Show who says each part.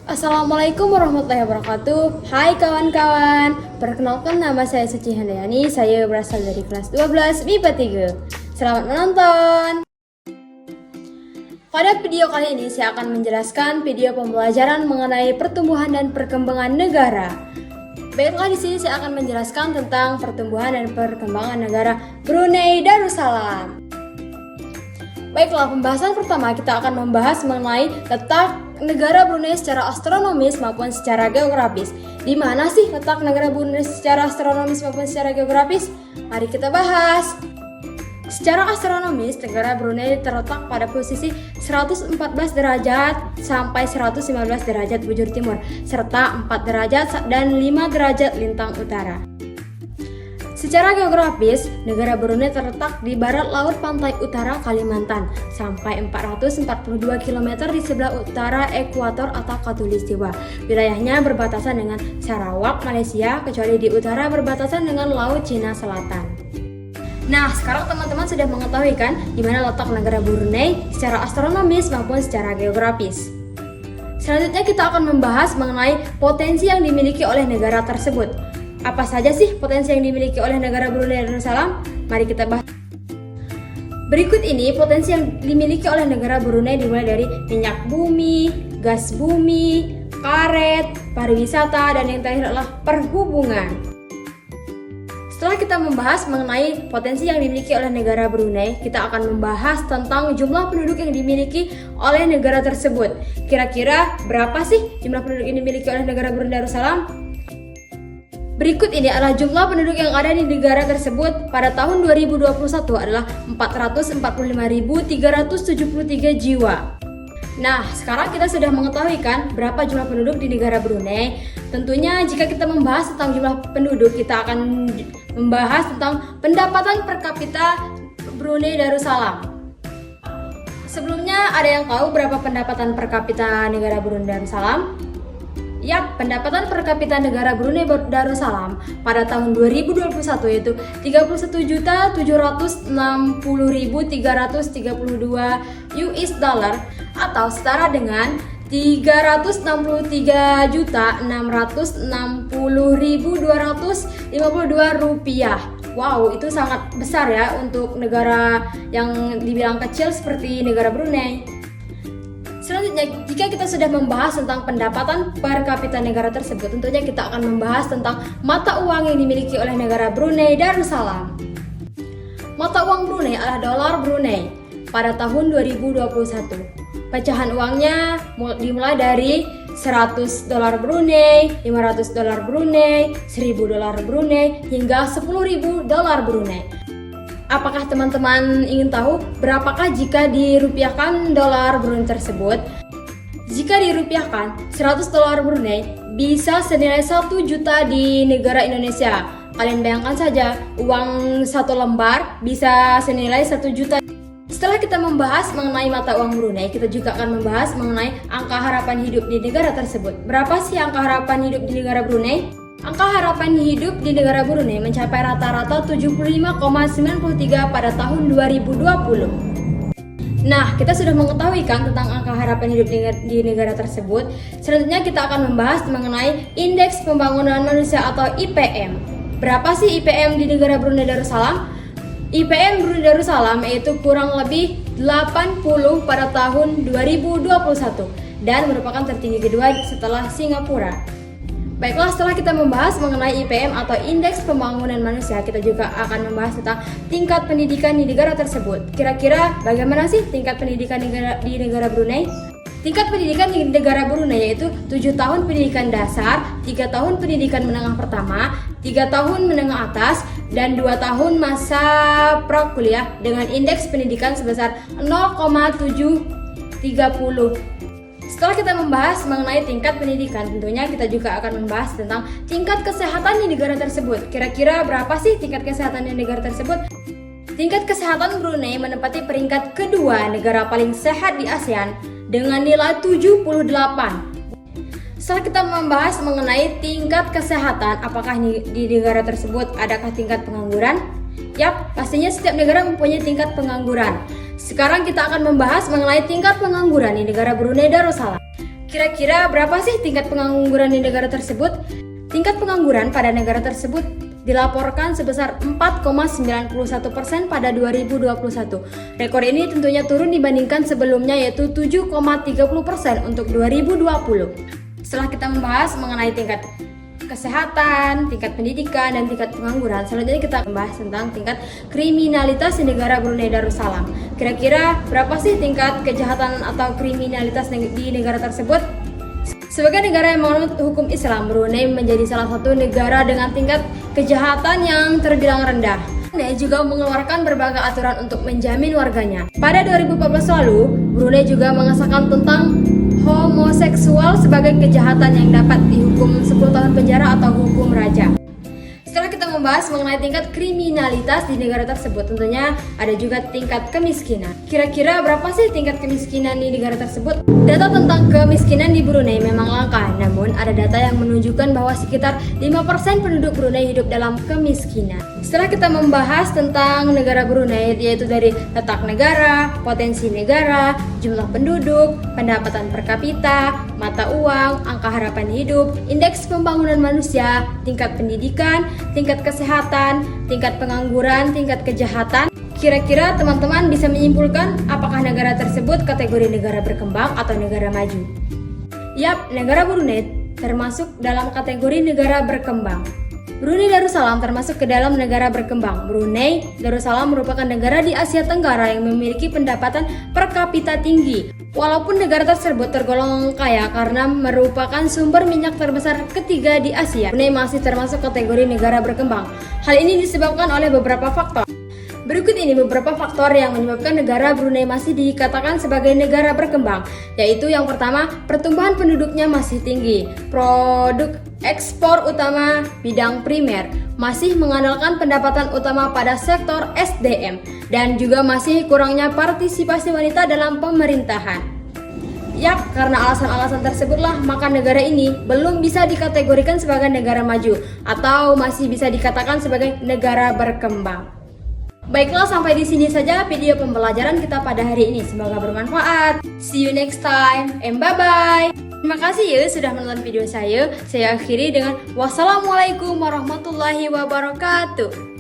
Speaker 1: Assalamualaikum warahmatullahi wabarakatuh. Hai kawan-kawan, perkenalkan nama saya Suci Handayani. Saya berasal dari kelas 12 MIPA 3. Selamat menonton. Pada video kali ini saya akan menjelaskan video pembelajaran mengenai pertumbuhan dan perkembangan negara. Baiklah, di sini saya akan menjelaskan tentang pertumbuhan dan perkembangan negara Brunei Darussalam. Baiklah, pembahasan pertama kita akan membahas mengenai letak negara Brunei secara astronomis maupun secara geografis. Di mana sih letak negara Brunei secara astronomis maupun secara geografis? Mari kita bahas. Secara astronomis, negara Brunei terletak pada posisi 114 derajat sampai 115 derajat bujur timur, serta 4 derajat dan 5 derajat lintang utara. Secara geografis, negara Brunei terletak di barat laut pantai utara Kalimantan sampai 442 km di sebelah utara ekuator atau khatulistiwa. Wilayahnya berbatasan dengan Sarawak, Malaysia, kecuali di utara berbatasan dengan Laut Cina Selatan. Nah, sekarang teman-teman sudah mengetahui kan di mana letak negara Brunei secara astronomis maupun secara geografis. Selanjutnya kita akan membahas mengenai potensi yang dimiliki oleh negara tersebut. Apa saja sih potensi yang dimiliki oleh negara Brunei Darussalam? Mari kita bahas. Berikut ini potensi yang dimiliki oleh negara Brunei dimulai dari minyak bumi, gas bumi, karet, pariwisata, dan yang terakhir adalah perhubungan. Setelah kita membahas mengenai potensi yang dimiliki oleh negara Brunei, kita akan membahas tentang jumlah penduduk yang dimiliki oleh negara tersebut. Kira-kira berapa sih jumlah penduduk yang dimiliki oleh negara Brunei Darussalam? Berikut ini adalah jumlah penduduk yang ada di negara tersebut pada tahun 2021 adalah 445.373 jiwa. Nah, sekarang kita sudah mengetahui kan berapa jumlah penduduk di negara Brunei. Tentunya jika kita membahas tentang jumlah penduduk, kita akan membahas tentang pendapatan per kapita Brunei Darussalam. Sebelumnya, ada yang tahu berapa pendapatan per kapita negara Brunei Darussalam? Yap, pendapatan per kapita negara Brunei Darussalam pada tahun 2021 yaitu 31.760.332 US dollar atau setara dengan 363.660.252 rupiah. Wow, itu sangat besar ya untuk negara yang dibilang kecil seperti negara Brunei. Selanjutnya, jika kita sudah membahas tentang pendapatan per kapita negara tersebut, tentunya kita akan membahas tentang mata uang yang dimiliki oleh negara Brunei Darussalam. Mata uang Brunei adalah dolar Brunei pada tahun 2021. Pecahan uangnya dimulai dari 100 dolar Brunei, 500 dolar Brunei, 1000 dolar Brunei, hingga 10.000 dolar Brunei. Apakah teman-teman ingin tahu berapakah jika dirupiahkan dolar Brunei tersebut? Jika dirupiahkan, 100 dolar Brunei bisa senilai 1 juta di negara Indonesia. Kalian bayangkan saja, uang satu lembar bisa senilai 1 juta. Setelah kita membahas mengenai mata uang Brunei, kita juga akan membahas mengenai angka harapan hidup di negara tersebut. Berapa sih angka harapan hidup di negara Brunei? Angka harapan hidup di negara Brunei mencapai rata-rata 75,93 pada tahun 2020. Nah, kita sudah mengetahui kan tentang angka harapan hidup di negara tersebut. Selanjutnya kita akan membahas mengenai Indeks Pembangunan Manusia atau IPM. Berapa sih IPM di negara Brunei Darussalam? IPM Brunei Darussalam yaitu kurang lebih 80 pada tahun 2021 dan merupakan tertinggi kedua setelah Singapura. Baiklah, setelah kita membahas mengenai IPM atau Indeks Pembangunan Manusia, kita juga akan membahas tentang tingkat pendidikan di negara tersebut. Kira-kira bagaimana sih tingkat pendidikan di negara Brunei? Tingkat pendidikan di negara Brunei yaitu 7 tahun pendidikan dasar, 3 tahun pendidikan menengah pertama, 3 tahun menengah atas, dan 2 tahun masa prakuliah dengan indeks pendidikan sebesar 0,730. Setelah kita membahas mengenai tingkat pendidikan, tentunya kita juga akan membahas tentang tingkat kesehatan di negara tersebut. Kira-kira berapa sih tingkat kesehatan di negara tersebut? Tingkat kesehatan Brunei menempati peringkat kedua negara paling sehat di ASEAN dengan nilai 78. Setelah kita membahas mengenai tingkat kesehatan, apakah di negara tersebut adakah tingkat pengangguran? Yap, pastinya setiap negara mempunyai tingkat pengangguran. Sekarang kita akan membahas mengenai tingkat pengangguran di negara Brunei Darussalam. Kira-kira berapa sih tingkat pengangguran di negara tersebut? Tingkat pengangguran pada negara tersebut dilaporkan sebesar 4,91% pada 2021. Rekor ini tentunya turun dibandingkan sebelumnya yaitu 7,30% untuk 2020. Setelah kita membahas mengenai tingkat kesehatan, tingkat pendidikan, dan tingkat pengangguran, selanjutnya kita membahas tentang tingkat kriminalitas di negara Brunei Darussalam. Kira-kira berapa sih tingkat kejahatan atau kriminalitas di negara tersebut? Sebagai negara yang menganut hukum Islam, Brunei menjadi salah satu negara dengan tingkat kejahatan yang terbilang rendah. Brunei juga mengeluarkan berbagai aturan untuk menjamin warganya. Pada 2014 lalu, Brunei juga mengesahkan tentang homoseksual sebagai kejahatan yang dapat dihukum 10 tahun penjara atau hukum raja. Setelah kita membahas mengenai tingkat kriminalitas di negara tersebut, tentunya ada juga tingkat kemiskinan. Kira-kira berapa sih tingkat kemiskinan di negara tersebut? Data tentang kemiskinan di Brunei memang langka, namun ada data yang menunjukkan bahwa sekitar 5% penduduk Brunei hidup dalam kemiskinan. Setelah kita membahas tentang negara Brunei, yaitu dari letak negara, potensi negara, jumlah penduduk, pendapatan per kapita, mata uang, angka harapan hidup, indeks pembangunan manusia, tingkat pendidikan, tingkat kesehatan, tingkat pengangguran, tingkat kejahatan. Kira-kira teman-teman bisa menyimpulkan apakah negara tersebut kategori negara berkembang atau negara maju? Yap, negara Brunei termasuk dalam kategori negara berkembang. Brunei Darussalam termasuk ke dalam negara berkembang. Brunei Darussalam merupakan negara di Asia Tenggara yang memiliki pendapatan per kapita tinggi. Walaupun negara tersebut tergolong kaya karena merupakan sumber minyak terbesar ketiga di Asia, Brunei masih termasuk kategori negara berkembang. Hal ini disebabkan oleh beberapa faktor. Berikut ini beberapa faktor yang menyebabkan negara Brunei masih dikatakan sebagai negara berkembang, yaitu yang pertama, pertumbuhan penduduknya masih tinggi. Produk ekspor utama bidang primer masih mengandalkan pendapatan utama pada sektor SDM dan juga masih kurangnya partisipasi wanita dalam pemerintahan. Yap, karena alasan-alasan tersebutlah maka negara ini belum bisa dikategorikan sebagai negara maju atau masih bisa dikatakan sebagai negara berkembang. Baiklah, sampai di sini saja video pembelajaran kita pada hari ini. Semoga bermanfaat. See you next time and bye-bye. Terima kasih ya sudah menonton video saya. Saya akhiri dengan wassalamualaikum warahmatullahi wabarakatuh.